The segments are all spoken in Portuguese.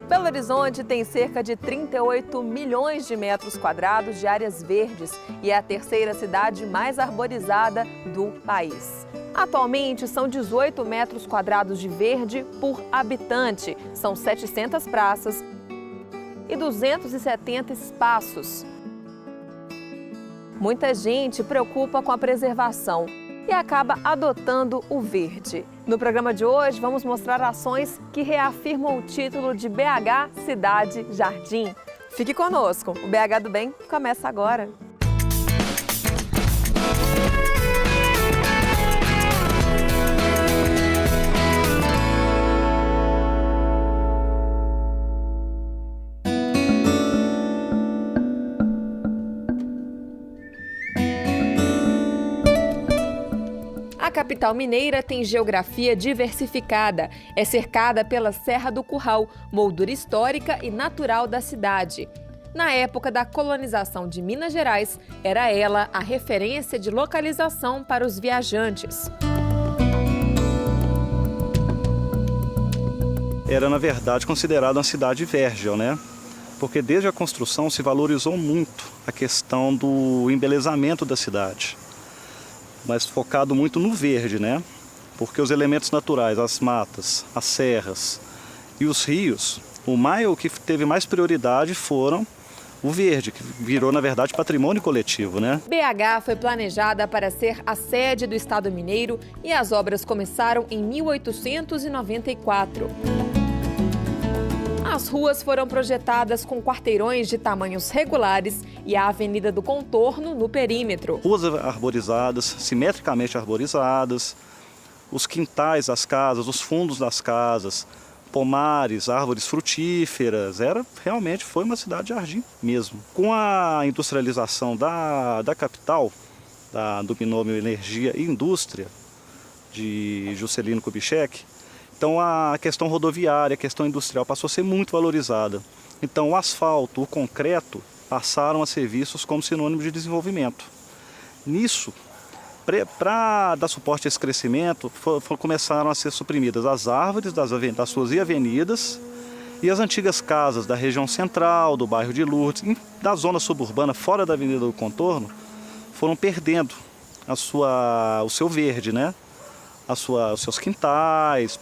Belo Horizonte tem cerca de 38 milhões de metros quadrados de áreas verdes e é a terceira cidade mais arborizada do país. Atualmente, são 18 metros quadrados de verde por habitante. São 700 praças e 270 espaços. Muita gente preocupa com a preservação e acaba adotando o verde. No programa de hoje, vamos mostrar ações que reafirmam o título de BH Cidade Jardim. Fique conosco, o BH do Bem começa agora. A capital mineira tem geografia diversificada. É cercada pela Serra do Curral, moldura histórica e natural da cidade. Na época da colonização de Minas Gerais, era ela a referência de localização para os viajantes. Era, na verdade, considerada uma cidade vérgil, né? Porque desde a construção se valorizou muito a questão do embelezamento da cidade, mas focado muito no verde, né? Porque os elementos naturais, as matas, as serras e os rios, o que teve mais prioridade foram o verde, que virou, na verdade, patrimônio coletivo, né? BH foi planejada para ser a sede do Estado mineiro e as obras começaram em 1894. As ruas foram projetadas com quarteirões de tamanhos regulares e a Avenida do Contorno no perímetro. Ruas arborizadas, simetricamente arborizadas, os quintais das casas, os fundos das casas, pomares, árvores frutíferas. Realmente foi uma cidade-jardim mesmo. Com a industrialização da capital, do binômio Energia e Indústria, de Juscelino Kubitschek, então a questão rodoviária, a questão industrial passou a ser muito valorizada. Então o asfalto, o concreto passaram a ser vistos como sinônimo de desenvolvimento. Nisso, para dar suporte a esse crescimento, começaram a ser suprimidas as árvores das ruas e avenidas e as antigas casas da região central, do bairro de Lourdes, da zona suburbana, fora da Avenida do Contorno, foram perdendo o seu verde, né? Os seus quintais,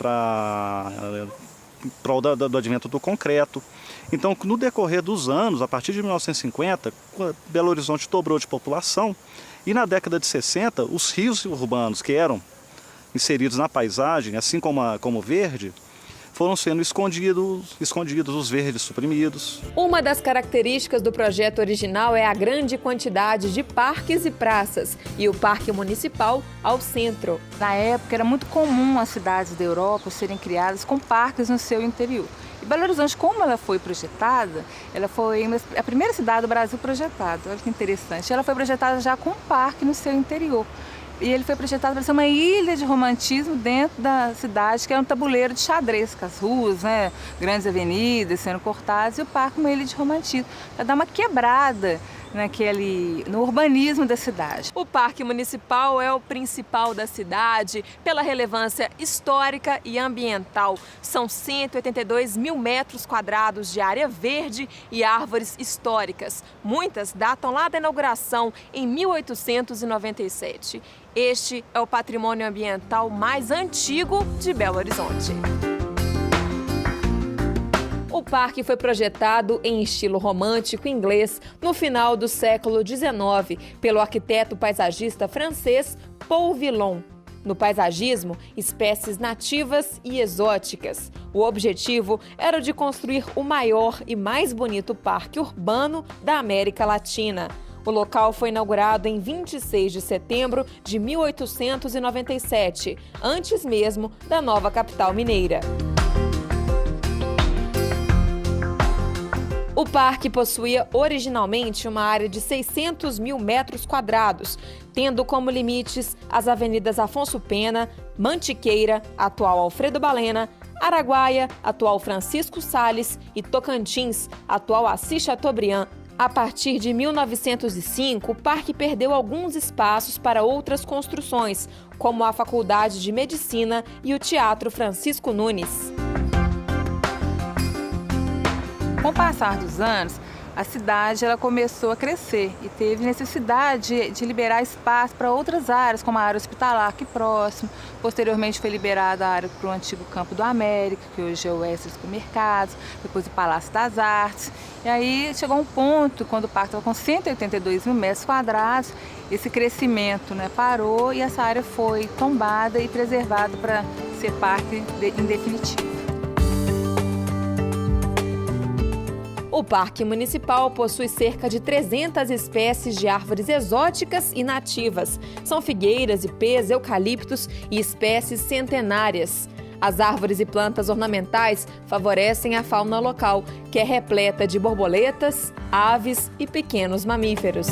prol do advento do concreto. Então, no decorrer dos anos, a partir de 1950, Belo Horizonte dobrou de população e na década de 60, os rios urbanos que eram inseridos na paisagem, assim como o verde, foram sendo escondidos, os verdes suprimidos. Uma das características do projeto original é a grande quantidade de parques e praças e o Parque Municipal ao centro. Na época era muito comum as cidades da Europa serem criadas com parques no seu interior. E Belo Horizonte, como ela foi projetada, ela foi a primeira cidade do Brasil projetada. Olha que interessante. Ela foi projetada já com um parque no seu interior. E ele foi projetado para ser uma ilha de romantismo dentro da cidade, que é um tabuleiro de xadrez, com as ruas, né, grandes avenidas sendo cortadas, e o parque uma ilha de romantismo, para dar uma quebrada no urbanismo da cidade. O Parque Municipal é o principal da cidade pela relevância histórica e ambiental. São 182 mil metros quadrados de área verde e árvores históricas. Muitas datam lá da inauguração em 1897. Este é o patrimônio ambiental mais antigo de Belo Horizonte. O parque foi projetado em estilo romântico inglês no final do século XIX pelo arquiteto paisagista francês Paul Villon. No paisagismo, espécies nativas e exóticas. O objetivo era o de construir o maior e mais bonito parque urbano da América Latina. O local foi inaugurado em 26 de setembro de 1897, antes mesmo da nova capital mineira. O parque possuía originalmente uma área de 600 mil metros quadrados, tendo como limites as avenidas Afonso Pena, Mantiqueira, atual Alfredo Balena, Araguaia, atual Francisco Salles e Tocantins, atual Assis Chateaubriand. A partir de 1905, o parque perdeu alguns espaços para outras construções, como a Faculdade de Medicina e o Teatro Francisco Nunes. Com o passar dos anos, a cidade ela começou a crescer e teve necessidade de liberar espaço para outras áreas, como a área hospitalar aqui próximo. Posteriormente foi liberada a área para o antigo Campo do América, que hoje é o Oeste dos Supermercados, depois o Palácio das Artes. E aí chegou um ponto, quando o parque estava com 182 mil metros quadrados, esse crescimento, né, parou e essa área foi tombada e preservada para ser parque em definitivo. O Parque Municipal possui cerca de 300 espécies de árvores exóticas e nativas. São figueiras, ipês, eucaliptos e espécies centenárias. As árvores e plantas ornamentais favorecem a fauna local, que é repleta de borboletas, aves e pequenos mamíferos.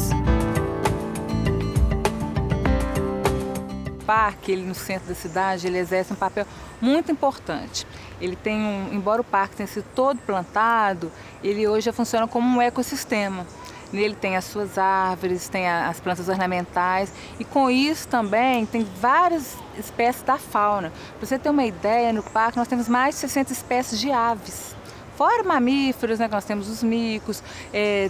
O parque, ele no centro da cidade, ele exerce um papel muito importante. Ele tem embora o parque tenha sido todo plantado, ele hoje já funciona como um ecossistema. Nele tem as suas árvores, tem as plantas ornamentais e com isso também tem várias espécies da fauna. Para você ter uma ideia, no parque nós temos mais de 60 espécies de aves. Fora mamíferos, né, nós temos os micos,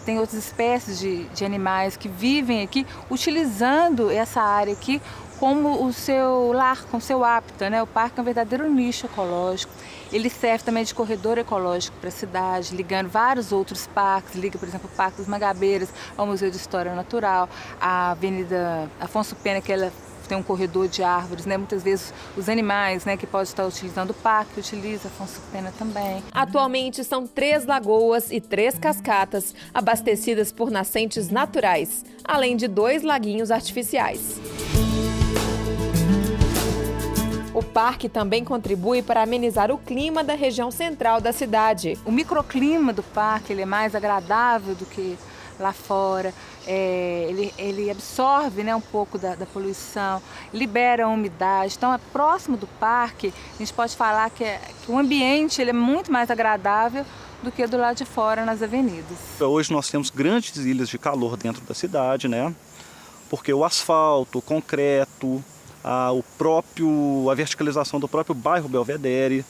tem outras espécies de animais que vivem aqui utilizando essa área aqui como o seu lar, como o seu hábitat, né? O parque é um verdadeiro nicho ecológico. Ele serve também de corredor ecológico para a cidade, ligando vários outros parques, liga, por exemplo, o Parque das Mangabeiras ao Museu de História Natural, a Avenida Afonso Pena, que ela tem um corredor de árvores, né? Muitas vezes os animais, né, que podem estar utilizando o parque, utiliza Afonso Pena também. Atualmente são 3 lagoas e 3 cascatas abastecidas por nascentes naturais, além de 2 laguinhos artificiais. O parque também contribui para amenizar o clima da região central da cidade. O microclima do parque ele é mais agradável do que lá fora. Ele absorve, né, um pouco da poluição, libera a umidade. Então, próximo do parque, a gente pode falar que o ambiente ele é muito mais agradável do que do lado de fora nas avenidas. Hoje nós temos grandes ilhas de calor dentro da cidade, né? Porque o asfalto, o concreto, a verticalização do próprio bairro Belvedere,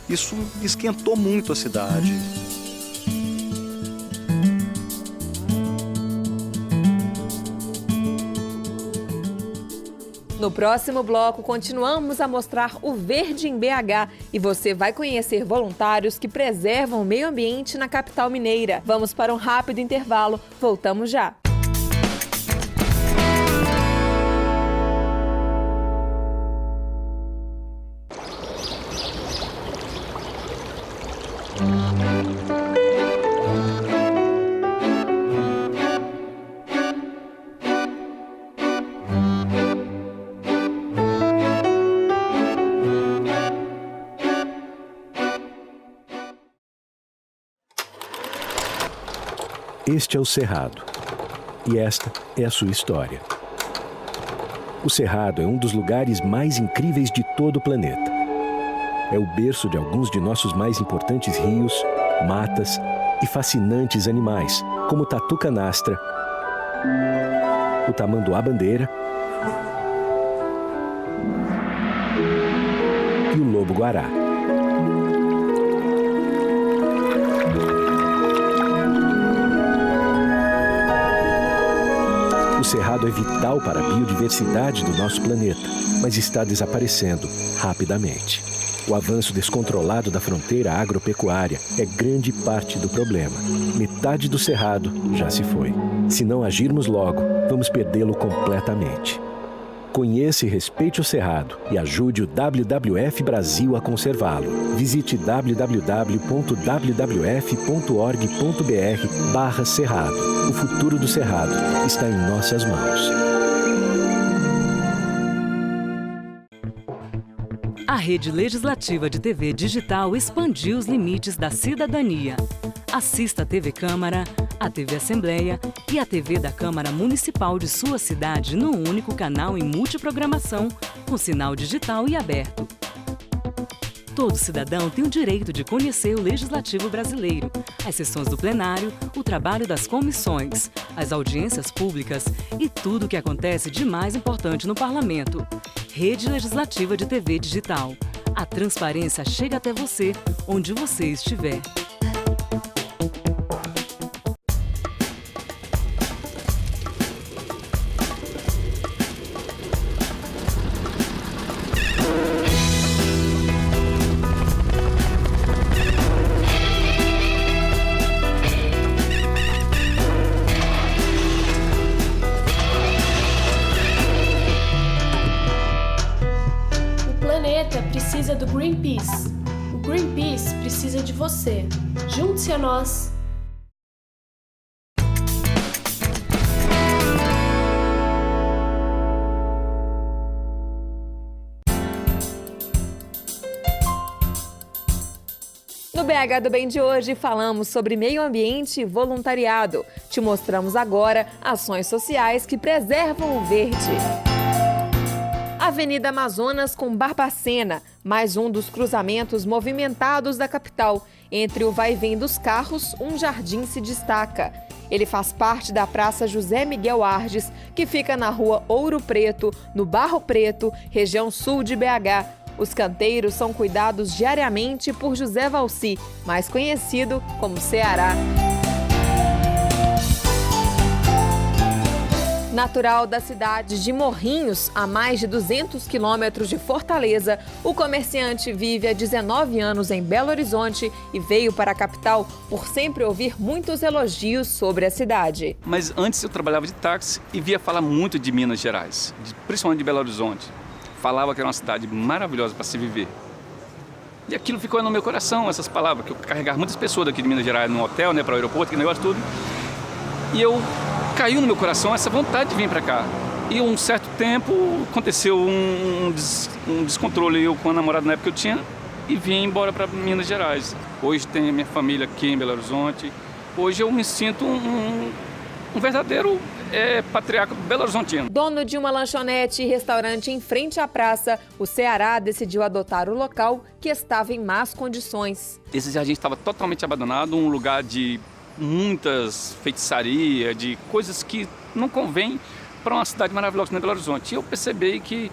isso esquentou muito a cidade. No próximo bloco, continuamos a mostrar o verde em BH e você vai conhecer voluntários que preservam o meio ambiente na capital mineira. Vamos para um rápido intervalo, voltamos já. Este é o Cerrado, e esta é a sua história. O Cerrado é um dos lugares mais incríveis de todo o planeta. É o berço de alguns de nossos mais importantes rios, matas e fascinantes animais, como o tatu canastra, o tamanduá-bandeira e o lobo-guará. O Cerrado é vital para a biodiversidade do nosso planeta, mas está desaparecendo rapidamente. O avanço descontrolado da fronteira agropecuária é grande parte do problema. Metade do Cerrado já se foi. Se não agirmos logo, vamos perdê-lo completamente. Conheça e respeite o Cerrado e ajude o WWF Brasil a conservá-lo. Visite www.wwf.org.br/Cerrado. O futuro do Cerrado está em nossas mãos. A Rede Legislativa de TV Digital expandiu os limites da cidadania. Assista a TV Câmara, a TV Assembleia e a TV da Câmara Municipal de sua cidade no único canal em multiprogramação, com sinal digital e aberto. Todo cidadão tem o direito de conhecer o Legislativo brasileiro, as sessões do plenário, o trabalho das comissões, as audiências públicas e tudo o que acontece de mais importante no Parlamento. Rede Legislativa de TV Digital. A transparência chega até você, onde você estiver. Greenpeace. O Greenpeace precisa de você. Junte-se a nós! No BH do Bem de hoje, falamos sobre meio ambiente e voluntariado. Te mostramos agora ações sociais que preservam o verde. Avenida Amazonas com Barbacena, mais um dos cruzamentos movimentados da capital. Entre o vai e vem dos carros, um jardim se destaca. Ele faz parte da Praça José Miguel Arges, que fica na rua Ouro Preto, no Barro Preto, região sul de BH. Os canteiros são cuidados diariamente por José Valci, mais conhecido como Ceará. Natural da cidade de Morrinhos, a mais de 200 quilômetros de Fortaleza, o comerciante vive há 19 anos em Belo Horizonte e veio para a capital por sempre ouvir muitos elogios sobre a cidade. Mas antes eu trabalhava de táxi e via falar muito de Minas Gerais, principalmente de Belo Horizonte. Falava que era uma cidade maravilhosa para se viver. E aquilo ficou no meu coração, essas palavras, que eu carregava muitas pessoas daqui de Minas Gerais no hotel, né, para o aeroporto, aquele negócio tudo. E caiu no meu coração essa vontade de vir para cá. E um certo tempo aconteceu um descontrole eu com a namorada na época que eu tinha e vim embora para Minas Gerais. Hoje tenho a minha família aqui em Belo Horizonte. Hoje eu me sinto um verdadeiro patriarca belo-horizontino. Dono de uma lanchonete e restaurante em frente à praça, o Ceará decidiu adotar o local que estava em más condições. Esse jardim estava totalmente abandonado, um lugar de muitas feitiçarias, de coisas que não convém para uma cidade maravilhosa como Belo Horizonte. E eu percebi que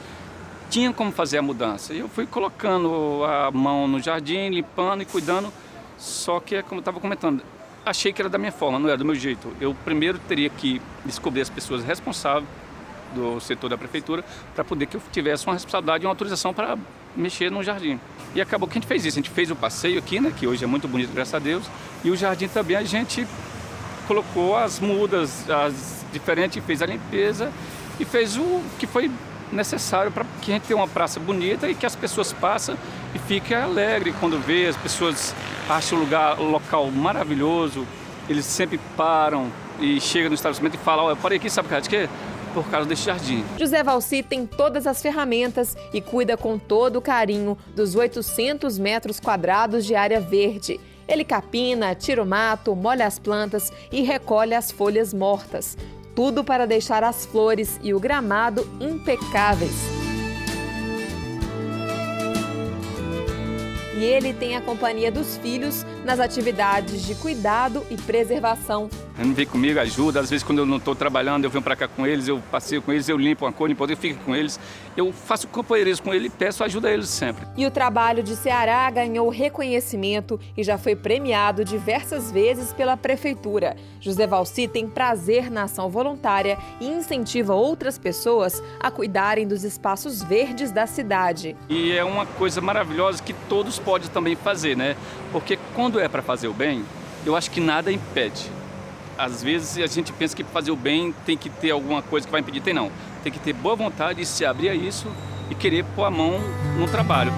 tinha como fazer a mudança. E eu fui colocando a mão no jardim, limpando e cuidando, só que, como eu estava comentando, achei que era da minha forma, não era do meu jeito. Eu primeiro teria que descobrir as pessoas responsáveis do setor da prefeitura para poder que eu tivesse uma responsabilidade e uma autorização para mexer no jardim. E acabou que a gente fez isso. A gente fez o passeio aqui, né, que hoje é muito bonito, graças a Deus. E o jardim também a gente colocou as mudas, as diferentes, fez a limpeza e fez o que foi necessário para que a gente tenha uma praça bonita e que as pessoas passem e fiquem alegres quando vê, as pessoas acham o local maravilhoso, eles sempre param e chegam no estabelecimento e falam, eu parei aqui, sabe por quê? Por causa desse jardim. José Valci tem todas as ferramentas e cuida com todo o carinho dos 800 metros quadrados de área verde. Ele capina, tira o mato, molha as plantas e recolhe as folhas mortas. Tudo para deixar as flores e o gramado impecáveis. E ele tem a companhia dos filhos nas atividades de cuidado e preservação. Ele vem comigo, ajuda. Às vezes, quando eu não estou trabalhando, eu venho para cá com eles, eu passeio com eles, eu limpo uma coisa, eu fico com eles. Eu faço companheirismo com eles e peço ajuda a eles sempre. E o trabalho de Ceará ganhou reconhecimento e já foi premiado diversas vezes pela prefeitura. José Valci tem prazer na ação voluntária e incentiva outras pessoas a cuidarem dos espaços verdes da cidade. E é uma coisa maravilhosa que todos podem também fazer, né? Porque quando é para fazer o bem, eu acho que nada impede. Às vezes a gente pensa que fazer o bem tem que ter alguma coisa que vai impedir. Tem não. Tem que ter boa vontade e se abrir a isso e querer pôr a mão no trabalho.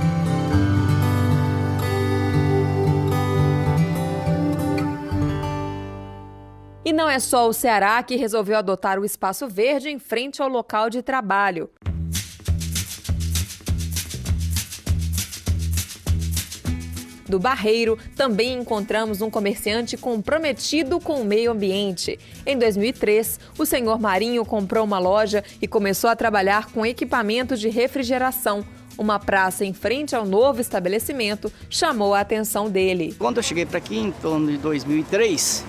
E não é só o Ceará que resolveu adotar o espaço verde em frente ao local de trabalho. Do Barreiro, também encontramos um comerciante comprometido com o meio ambiente. Em 2003, o senhor Marinho comprou uma loja e começou a trabalhar com equipamentos de refrigeração. Uma praça em frente ao novo estabelecimento chamou a atenção dele. Quando eu cheguei para aqui em torno de 2003,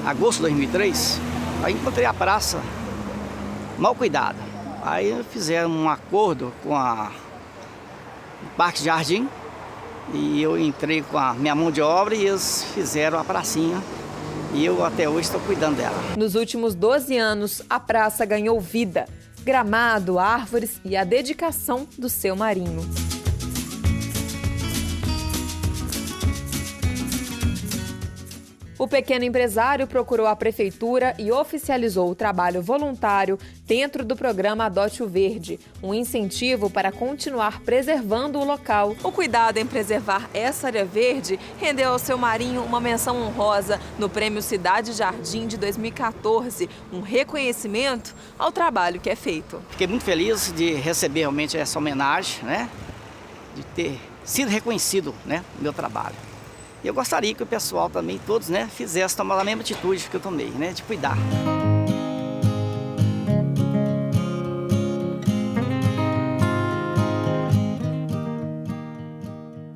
agosto de 2003, aí encontrei a praça mal cuidada. Aí fizeram um acordo com a Parque Jardim e eu entrei com a minha mão de obra e eles fizeram a pracinha e eu até hoje estou cuidando dela. Nos últimos 12 anos, a praça ganhou vida, gramado, árvores e a dedicação do seu Marinho. O pequeno empresário procurou a prefeitura e oficializou o trabalho voluntário dentro do programa Adote o Verde, um incentivo para continuar preservando o local. O cuidado em preservar essa área verde rendeu ao seu Marinho uma menção honrosa no Prêmio Cidade Jardim de 2014, um reconhecimento ao trabalho que é feito. Fiquei muito feliz de receber realmente essa homenagem, né? De ter sido reconhecido, né, o meu trabalho. E eu gostaria que o pessoal também, todos, né, fizessem tomar a mesma atitude que eu tomei, né, de cuidar.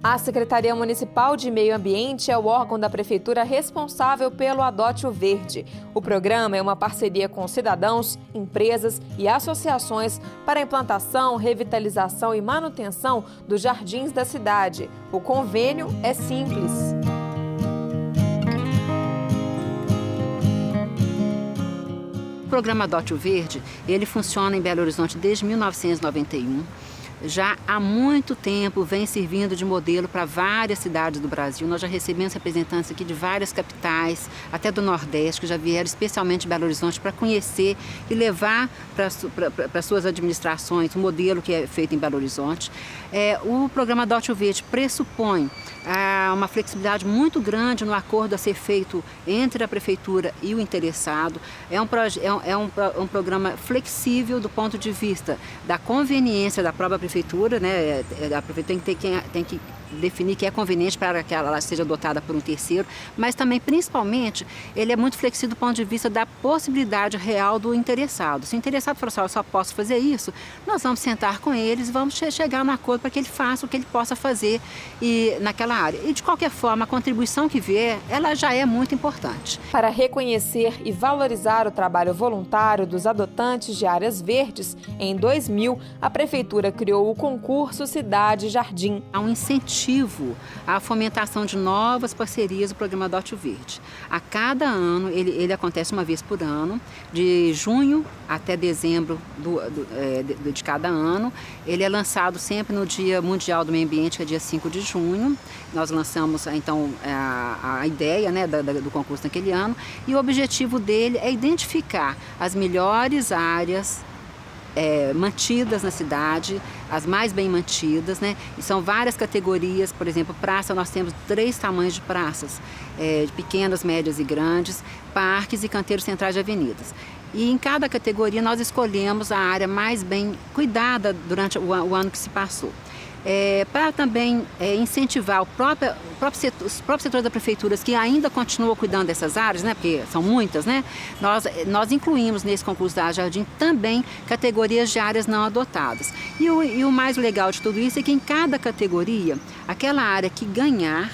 A Secretaria Municipal de Meio Ambiente é o órgão da Prefeitura responsável pelo Adote o Verde. O programa é uma parceria com cidadãos, empresas e associações para a implantação, revitalização e manutenção dos jardins da cidade. O convênio é simples. O programa Adote o Verde, ele funciona em Belo Horizonte desde 1991. Já há muito tempo vem servindo de modelo para várias cidades do Brasil. Nós já recebemos representantes aqui de várias capitais, até do Nordeste, que já vieram especialmente de Belo Horizonte para conhecer e levar para suas administrações o modelo que é feito em Belo Horizonte. O programa Adote o Verde pressupõe uma flexibilidade muito grande no acordo a ser feito entre a Prefeitura e o interessado. É um programa flexível do ponto de vista da conveniência da própria Prefeitura, né? A Prefeitura tem que definir que é conveniente para que ela seja adotada por um terceiro, mas também, principalmente, ele é muito flexível do ponto de vista da possibilidade real do interessado. Se o interessado falar assim, eu só posso fazer isso, nós vamos sentar com eles e vamos chegar no acordo para que ele faça o que ele possa fazer naquela área. E, de qualquer forma, a contribuição que vier, ela já é muito importante. Para reconhecer e valorizar o trabalho voluntário dos adotantes de áreas verdes, em 2000, a Prefeitura criou o concurso Cidade Jardim. Há um incentivo à fomentação de novas parcerias do programa Adote o Verde. A cada ano, ele acontece uma vez por ano, de junho até dezembro de cada ano. Ele é lançado sempre no Dia Mundial do Meio Ambiente, que é dia 5 de junho. Nós lançamos, então, a ideia, né, do concurso naquele ano, e o objetivo dele é identificar as melhores áreas mantidas na cidade, as mais bem mantidas, né? E são várias categorias, por exemplo, praça, nós temos 3 tamanhos de praças, de pequenas, médias e grandes, parques e canteiros centrais de avenidas. E em cada categoria nós escolhemos a área mais bem cuidada durante o ano que se passou. Para também incentivar os próprios setores da prefeitura que ainda continuam cuidando dessas áreas, né, porque são muitas, né, nós incluímos nesse concurso da Jardim também categorias de áreas não adotadas. E o mais legal de tudo isso é que em cada categoria, aquela área que ganhar,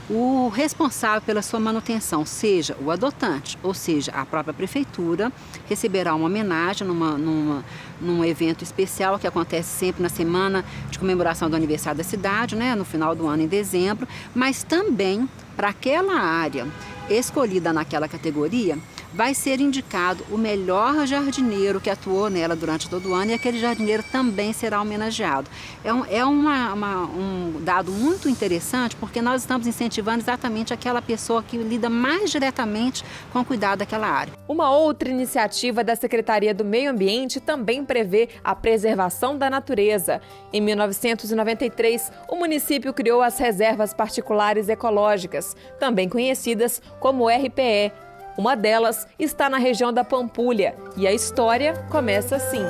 o responsável pela sua manutenção, seja o adotante, ou seja, a própria prefeitura, receberá uma homenagem num evento especial que acontece sempre na semana de comemoração do aniversário da cidade, né, no final do ano, em dezembro, mas também para aquela área escolhida naquela categoria, vai ser indicado o melhor jardineiro que atuou nela durante todo o ano e aquele jardineiro também será homenageado. É um dado muito interessante porque nós estamos incentivando exatamente aquela pessoa que lida mais diretamente com o cuidado daquela área. Uma outra iniciativa da Secretaria do Meio Ambiente também prevê a preservação da natureza. Em 1993, o município criou as Reservas Particulares Ecológicas, também conhecidas como RPE. Uma delas está na região da Pampulha e a história começa assim.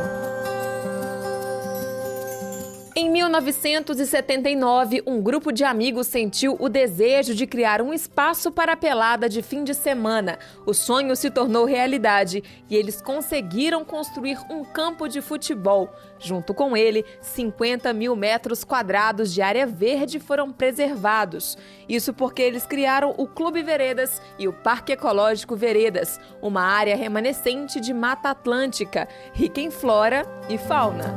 Em 1979, um grupo de amigos sentiu o desejo de criar um espaço para a pelada de fim de semana. O sonho se tornou realidade e eles conseguiram construir um campo de futebol. Junto com ele, 50 mil metros quadrados de área verde foram preservados. Isso porque eles criaram o Clube Veredas e o Parque Ecológico Veredas, uma área remanescente de Mata Atlântica, rica em flora e fauna.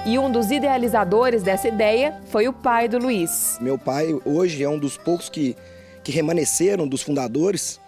E um dos idealizadores dessa ideia foi o pai do Luiz. Meu pai hoje é um dos poucos que remanesceram dos fundadores.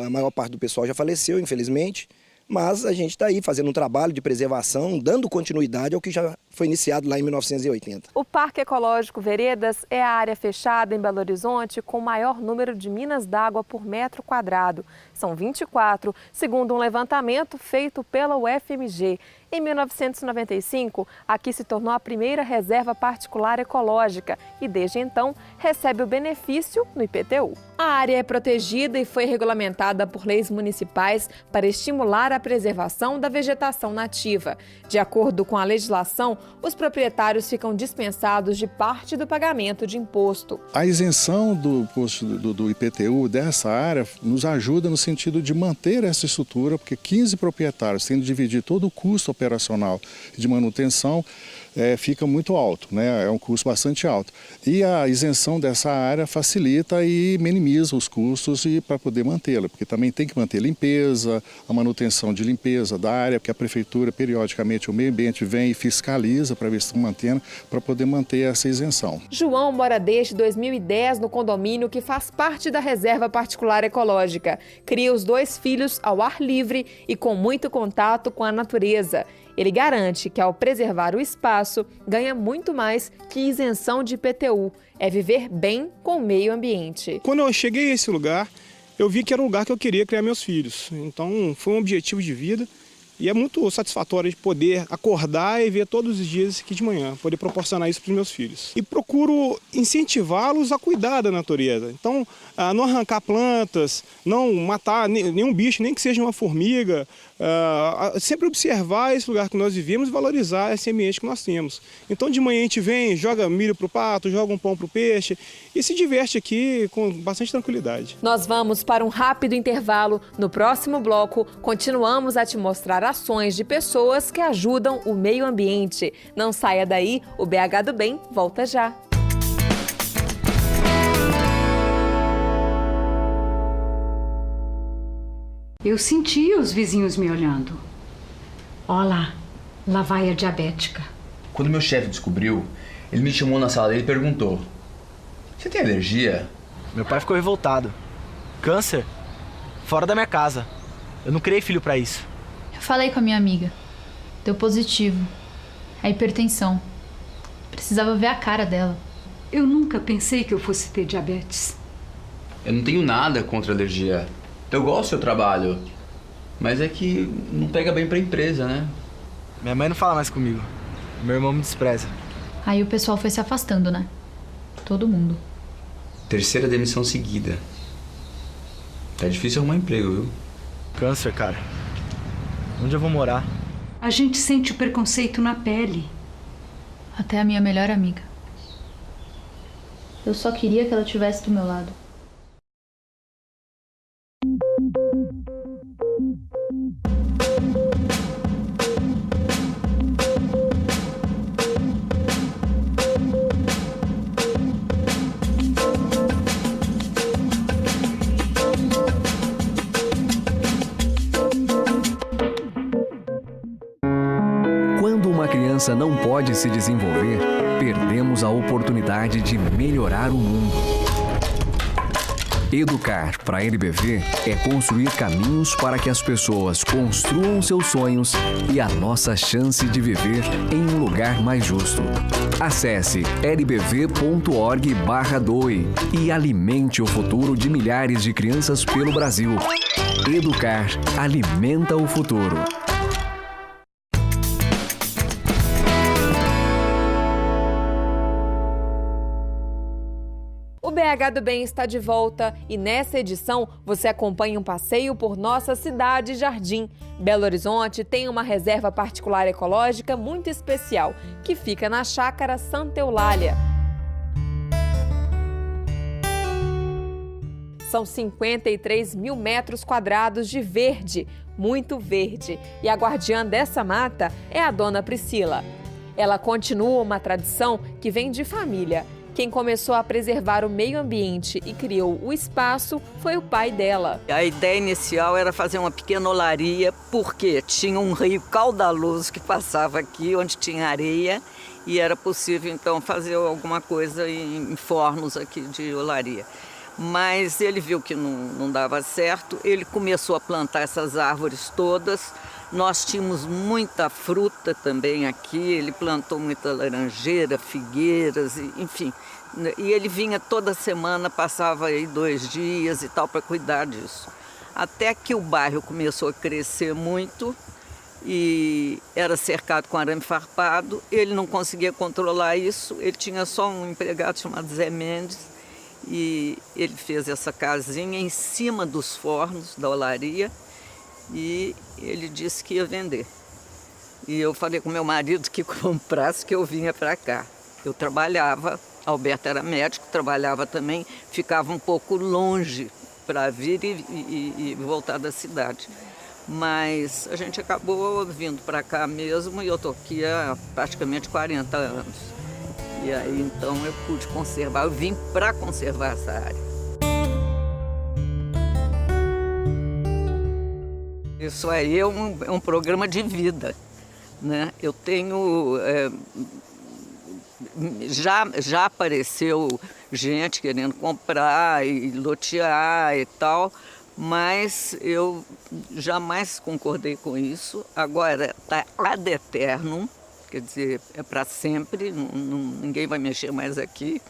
A maior parte do pessoal já faleceu, infelizmente. Mas a gente está aí fazendo um trabalho de preservação, dando continuidade ao que já foi iniciado lá em 1980. O Parque Ecológico Veredas é a área fechada em Belo Horizonte com o maior número de minas d'água por metro quadrado. São 24, segundo um levantamento feito pela UFMG. Em 1995, aqui se tornou a primeira reserva particular ecológica e, desde então, recebe o benefício no IPTU. A área é protegida e foi regulamentada por leis municipais para estimular a preservação da vegetação nativa. De acordo com a legislação, os proprietários ficam dispensados de parte do pagamento de imposto. A isenção do imposto do IPTU dessa área nos ajuda no sentido de manter essa estrutura, porque 15 proprietários tendo de dividir todo o custo operacional de manutenção, fica muito alto, né? É um custo bastante alto. E a isenção dessa área facilita e minimiza os custos para poder mantê-la, porque também tem que manter limpeza, a manutenção de limpeza da área, porque a prefeitura, periodicamente, o meio ambiente vem e fiscaliza para ver se estão mantendo, para poder manter essa isenção. João mora desde 2010 no condomínio que faz parte da Reserva Particular Ecológica. Cria os 2 filhos ao ar livre e com muito contato com a natureza. Ele garante que, ao preservar o espaço, ganha muito mais que isenção de IPTU. É viver bem com o meio ambiente. Quando eu cheguei a esse lugar, eu vi que era um lugar que eu queria criar meus filhos. Então, foi um objetivo de vida e é muito satisfatório de poder acordar e ver todos os dias aqui de manhã, poder proporcionar isso para os meus filhos. E procuro incentivá-los a cuidar da natureza. Então, não arrancar plantas, não matar nenhum bicho, nem que seja uma formiga. Sempre observar esse lugar que nós vivemos e valorizar esse ambiente que nós temos. Então de manhã a gente vem, joga milho para o pato, joga um pão para o peixe e se diverte aqui com bastante tranquilidade. Nós vamos para um rápido intervalo. No próximo bloco, continuamos a te mostrar ações de pessoas que ajudam o meio ambiente. Não saia daí, o BH do Bem volta já. Eu sentia os vizinhos me olhando. Olha lá vai a diabética. Quando meu chefe descobriu, ele me chamou na sala dele e perguntou: "Você tem alergia?" Meu pai ficou revoltado. Câncer? Fora da minha casa. Eu não criei filho pra isso. Eu falei com a minha amiga. Deu positivo. É hipertensão. Precisava ver a cara dela. Eu nunca pensei que eu fosse ter diabetes. Eu não tenho nada contra alergia. Eu gosto do seu trabalho, mas é que não pega bem pra empresa, né? Minha mãe não fala mais comigo. Meu irmão me despreza. Aí o pessoal foi se afastando, né? Todo mundo. 3ª demissão seguida. Tá difícil arrumar emprego, viu? Câncer, cara. Onde eu vou morar? A gente sente o preconceito na pele. Até a minha melhor amiga. Eu só queria que ela estivesse do meu lado. Quando uma criança não pode se desenvolver, perdemos a oportunidade de melhorar o mundo. Educar para a NBV é construir caminhos para que as pessoas construam seus sonhos e a nossa chance de viver em um lugar mais justo. Acesse nbv.org/doe e alimente o futuro de milhares de crianças pelo Brasil. Educar alimenta o futuro. O BH do Bem está de volta e nessa edição você acompanha um passeio por nossa cidade jardim. Belo Horizonte tem uma reserva particular ecológica muito especial, que fica na Chácara Santa Eulália. São 53 mil metros quadrados de verde, muito verde. E a guardiã dessa mata é a dona Priscila. Ela continua uma tradição que vem de família. Quem começou a preservar o meio ambiente e criou o espaço foi o pai dela. A ideia inicial era fazer uma pequena olaria, porque tinha um rio caudaloso que passava aqui, onde tinha areia, e era possível, então, fazer alguma coisa em fornos aqui de olaria. Mas ele viu que não dava certo, ele começou a plantar essas árvores todas Nós tínhamos muita fruta também aqui, ele plantou muita laranjeira, figueiras, enfim. E ele vinha toda semana, passava aí 2 dias e tal para cuidar disso. Até que o bairro começou a crescer muito e era cercado com arame farpado, ele não conseguia controlar isso, ele tinha só um empregado chamado Zé Mendes e ele fez essa casinha em cima dos fornos da olaria e ele disse que ia vender. E eu falei com meu marido que comprasse, que eu vinha para cá. Eu trabalhava, Alberto era médico, trabalhava também, ficava um pouco longe para vir e voltar da cidade. Mas a gente acabou vindo para cá mesmo e eu estou aqui há praticamente 40 anos. E aí então eu pude conservar, eu vim para conservar essa área. Isso aí é um programa de vida, né? Eu tenho... Já apareceu gente querendo comprar e lotear e tal, mas eu jamais concordei com isso. Agora está ad eternum, quer dizer, é para sempre, ninguém vai mexer mais aqui.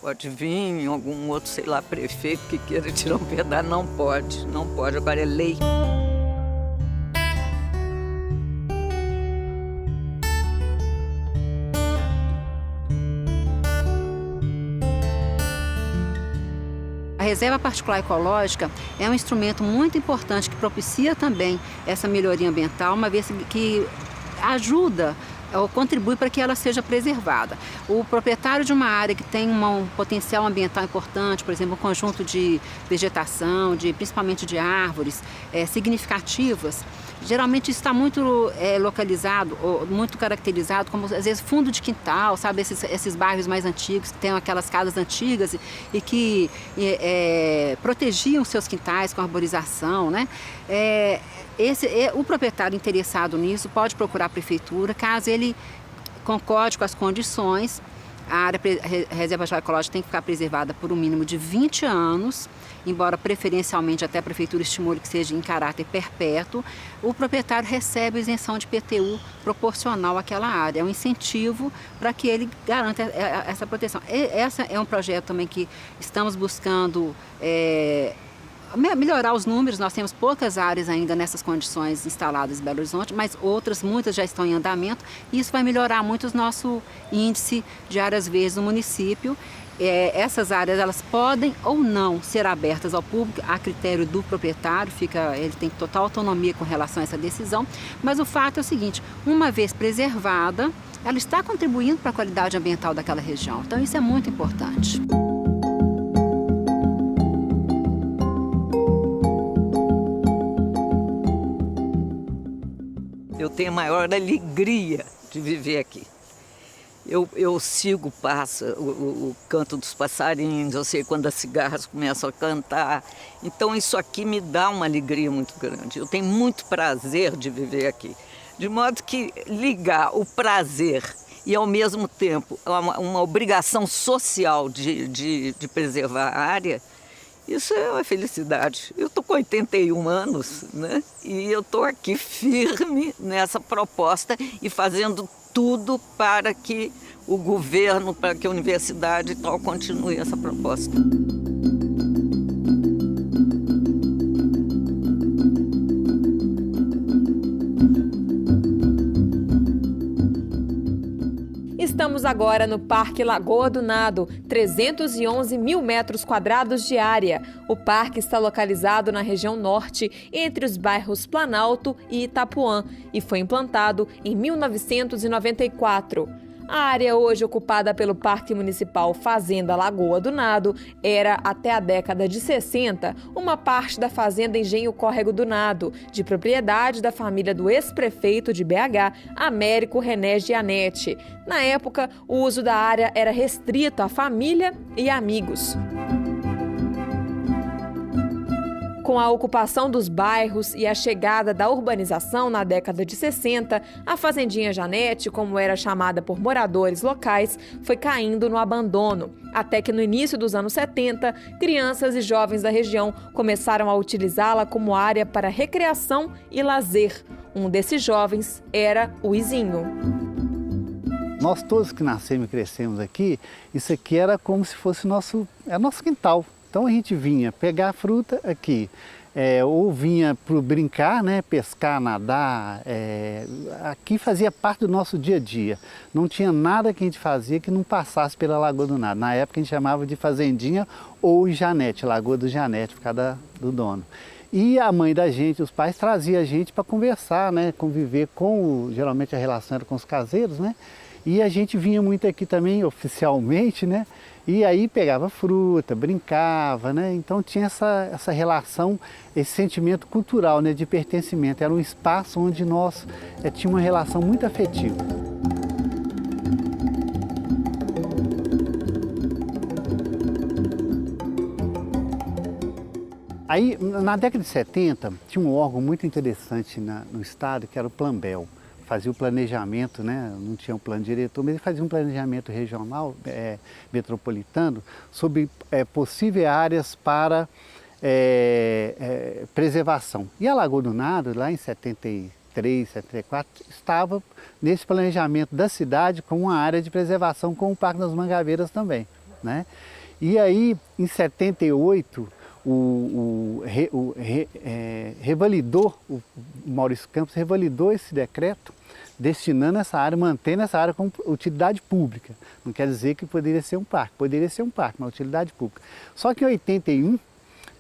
Pode vir algum outro, sei lá, prefeito que queira tirar um pedaço, não pode, agora é lei. A reserva particular ecológica é um instrumento muito importante que propicia também essa melhoria ambiental, uma vez que ajuda ou contribui para que ela seja preservada. O proprietário de uma área que tem um potencial ambiental importante, por exemplo, um conjunto de vegetação, principalmente de árvores significativas, geralmente está muito localizado, ou muito caracterizado como, às vezes, fundo de quintal, sabe? Esses bairros mais antigos, que tem aquelas casas antigas e que protegiam seus quintais com arborização, né? O proprietário interessado nisso pode procurar a prefeitura, caso ele concorde com as condições. A reserva ecológica tem que ficar preservada por um mínimo de 20 anos, embora preferencialmente até a prefeitura estimule que seja em caráter perpétuo. O proprietário recebe isenção de IPTU proporcional àquela área. É um incentivo para que ele garanta essa proteção. Esse é um projeto também que estamos buscando melhorar os números. Nós temos poucas áreas ainda nessas condições instaladas em Belo Horizonte, mas muitas já estão em andamento, e isso vai melhorar muito o nosso índice de áreas verdes no município. Essas áreas elas podem ou não ser abertas ao público a critério do proprietário, ele tem total autonomia com relação a essa decisão, mas o fato é o seguinte: uma vez preservada, ela está contribuindo para a qualidade ambiental daquela região, então isso é muito importante. Eu tenho a maior alegria de viver aqui. Eu sigo, passa o canto dos passarinhos, eu sei quando as cigarras começam a cantar. Então isso aqui me dá uma alegria muito grande. Eu tenho muito prazer de viver aqui. De modo que ligar o prazer e ao mesmo tempo uma obrigação social de preservar a área, isso é uma felicidade. Eu estou com 81 anos, né? E eu estou aqui firme nessa proposta e fazendo tudo para que o governo, para que a universidade e tal continue essa proposta. Estamos agora no Parque Lagoa do Nado, 311 mil metros quadrados de área. O parque está localizado na região norte, entre os bairros Planalto e Itapuã, e foi implantado em 1994. A área hoje ocupada pelo Parque Municipal Fazenda Lagoa do Nado era, até a década de 60, uma parte da Fazenda Engenho Córrego do Nado, de propriedade da família do ex-prefeito de BH, Américo René Gianetti. Na época, o uso da área era restrito à família e amigos. Com a ocupação dos bairros e a chegada da urbanização na década de 60, a Fazendinha Janete, como era chamada por moradores locais, foi caindo no abandono, até que no início dos anos 70, crianças e jovens da região começaram a utilizá-la como área para recreação e lazer. Um desses jovens era o Izinho. Nós todos que nascemos e crescemos aqui, isso aqui era como se fosse nosso quintal. Então a gente vinha pegar fruta aqui, ou vinha para brincar, né, pescar, nadar, aqui fazia parte do nosso dia a dia. Não tinha nada que a gente fazia que não passasse pela Lagoa do Nado. Na época a gente chamava de Fazendinha ou Janete, Lagoa do Janete, por causa do dono. E a mãe da gente, os pais, traziam a gente para conversar, né, conviver geralmente a relação era com os caseiros, né? E a gente vinha muito aqui também, oficialmente, né? E aí pegava fruta, brincava, né? Então tinha essa relação, esse sentimento cultural, né, de pertencimento. Era um espaço onde nós tínhamos uma relação muito afetiva. Aí, na década de 70, tinha um órgão muito interessante no estado, que era o Plambel. Fazia o planejamento, né? Não tinha um plano diretor, mas ele fazia um planejamento regional, metropolitano, sobre possíveis áreas para preservação. E a Lagoa do Nado, lá em 73, 74, estava nesse planejamento da cidade com uma área de preservação, com o Parque das Mangabeiras também, né? E aí, em 78, revalidou, o Maurício Campos revalidou esse decreto, destinando essa área, mantendo essa área como utilidade pública. Não quer dizer que poderia ser um parque, mas utilidade pública. Só que em 81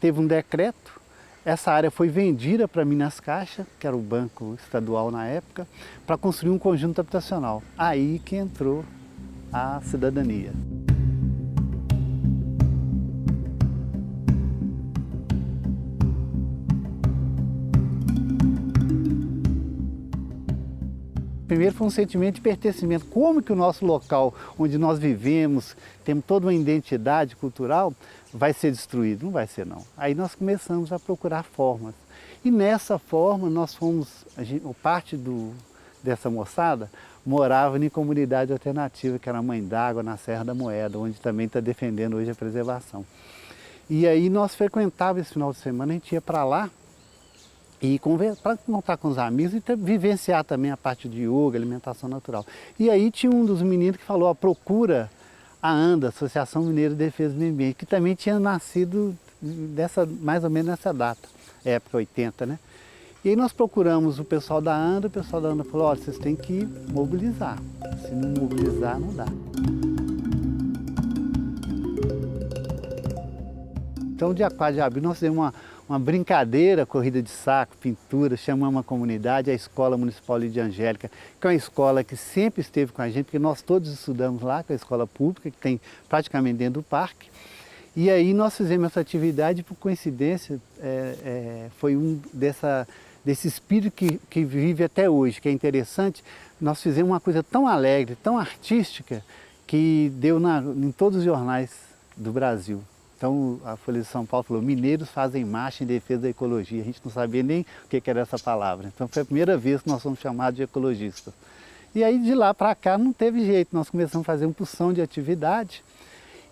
teve um decreto, essa área foi vendida para Minas Caixa, que era o banco estadual na época, para construir um conjunto habitacional. Aí que entrou a cidadania. Primeiro foi um sentimento de pertencimento. Como que o nosso local, onde nós vivemos, temos toda uma identidade cultural, vai ser destruído? Não vai ser, não. Aí nós começamos a procurar formas. E nessa forma nós fomos, parte dessa moçada morava em comunidade alternativa, que era a Mãe d'Água, na Serra da Moeda, onde também está defendendo hoje a preservação. E aí nós frequentávamos esse final de semana, a gente ia para lá, e para contar com os amigos e vivenciar também a parte de yoga, alimentação natural. E aí tinha um dos meninos que falou, procura a ANDA, Associação Mineira de Defesa do Meio Ambiente, que também tinha nascido mais ou menos nessa data, época 80, né? E aí nós procuramos o pessoal da ANDA falou, olha, vocês têm que mobilizar, se não mobilizar não dá. Então, dia 4 de abril, nós fizemos uma brincadeira, corrida de saco, pintura, chamamos a comunidade, a Escola Municipal de Angélica, que é uma escola que sempre esteve com a gente, porque nós todos estudamos lá, que é a escola pública, que tem praticamente dentro do parque. E aí nós fizemos essa atividade, por coincidência, foi desse espírito que vive até hoje, que é interessante. Nós fizemos uma coisa tão alegre, tão artística, que deu em todos os jornais do Brasil. Então a Folha de São Paulo falou, mineiros fazem marcha em defesa da ecologia. A gente não sabia nem o que era essa palavra. Então foi a primeira vez que nós fomos chamados de ecologistas. E aí de lá para cá não teve jeito, nós começamos a fazer uma porção de atividade.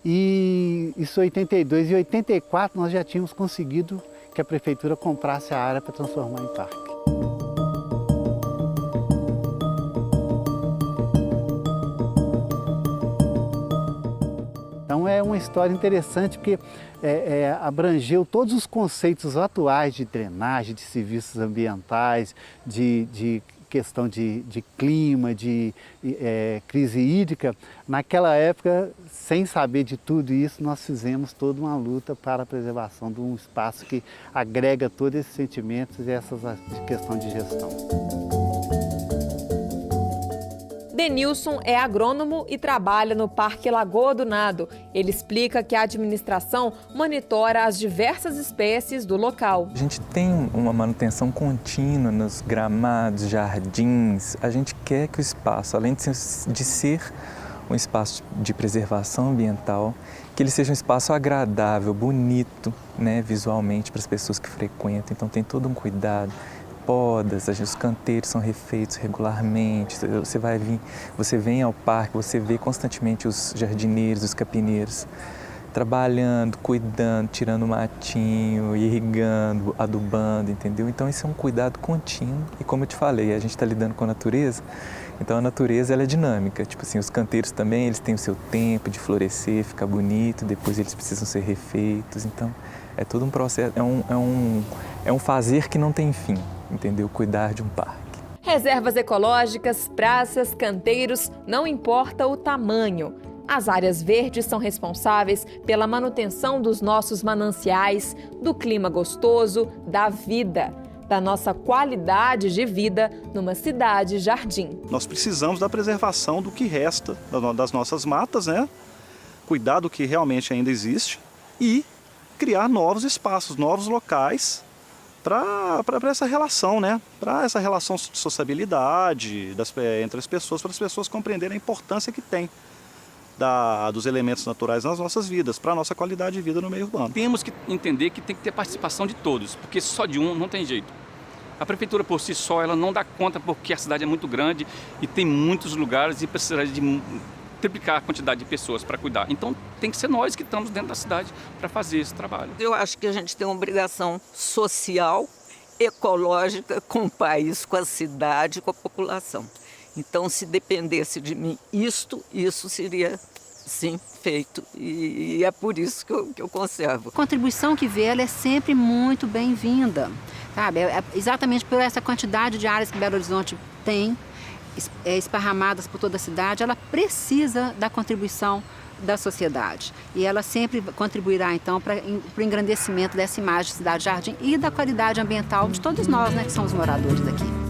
E isso em 82 e 84 nós já tínhamos conseguido que a prefeitura comprasse a área para transformar em parque. Então é uma história interessante porque abrangeu todos os conceitos atuais de drenagem, de serviços ambientais, de questão de clima, de crise hídrica. Naquela época, sem saber de tudo isso, nós fizemos toda uma luta para a preservação de um espaço que agrega todos esses sentimentos e essas questão de gestão. Denilson é agrônomo e trabalha no Parque Lagoa do Nado. Ele explica que a administração monitora as diversas espécies do local. A gente tem uma manutenção contínua nos gramados, jardins. A gente quer que o espaço, além de ser um espaço de preservação ambiental, que ele seja um espaço agradável, bonito, né, visualmente para as pessoas que frequentam. Então tem todo um cuidado, podas, os canteiros são refeitos regularmente. Você vem ao parque, você vê constantemente os jardineiros, os capineiros trabalhando, cuidando, tirando matinho, irrigando, adubando, entendeu? Então esse é um cuidado contínuo e, como eu te falei, a gente está lidando com a natureza, então a natureza ela é dinâmica, tipo assim, os canteiros também, eles têm o seu tempo de florescer, ficar bonito, depois eles precisam ser refeitos, então é todo um processo, é um fazer que não tem fim, entendeu? Cuidar de um parque. Reservas ecológicas, praças, canteiros, não importa o tamanho. As áreas verdes são responsáveis pela manutenção dos nossos mananciais, do clima gostoso, da vida, da nossa qualidade de vida numa cidade-jardim. Nós precisamos da preservação do que resta das nossas matas, né? Cuidar do que realmente ainda existe e criar novos espaços, novos locais para essa relação, né? Para essa relação de sociabilidade entre as pessoas, para as pessoas compreenderem a importância que tem dos elementos naturais nas nossas vidas, para a nossa qualidade de vida no meio urbano. Temos que entender que tem que ter participação de todos, porque só de um não tem jeito. A prefeitura por si só ela não dá conta porque a cidade é muito grande e tem muitos lugares e precisaria de triplicar a quantidade de pessoas para cuidar. Então tem que ser nós que estamos dentro da cidade para fazer esse trabalho. Eu acho que a gente tem uma obrigação social, ecológica com o país, com a cidade, com a população. Então, se dependesse de mim isso seria, sim, feito. E é por isso que eu conservo. A contribuição que vê, ela é sempre muito bem-vinda, sabe? É exatamente por essa quantidade de áreas que Belo Horizonte tem, esparramadas por toda a cidade, ela precisa da contribuição da sociedade. E ela sempre contribuirá, então, para o engrandecimento dessa imagem de cidade-jardim e da qualidade ambiental de todos nós, né, que somos moradores daqui.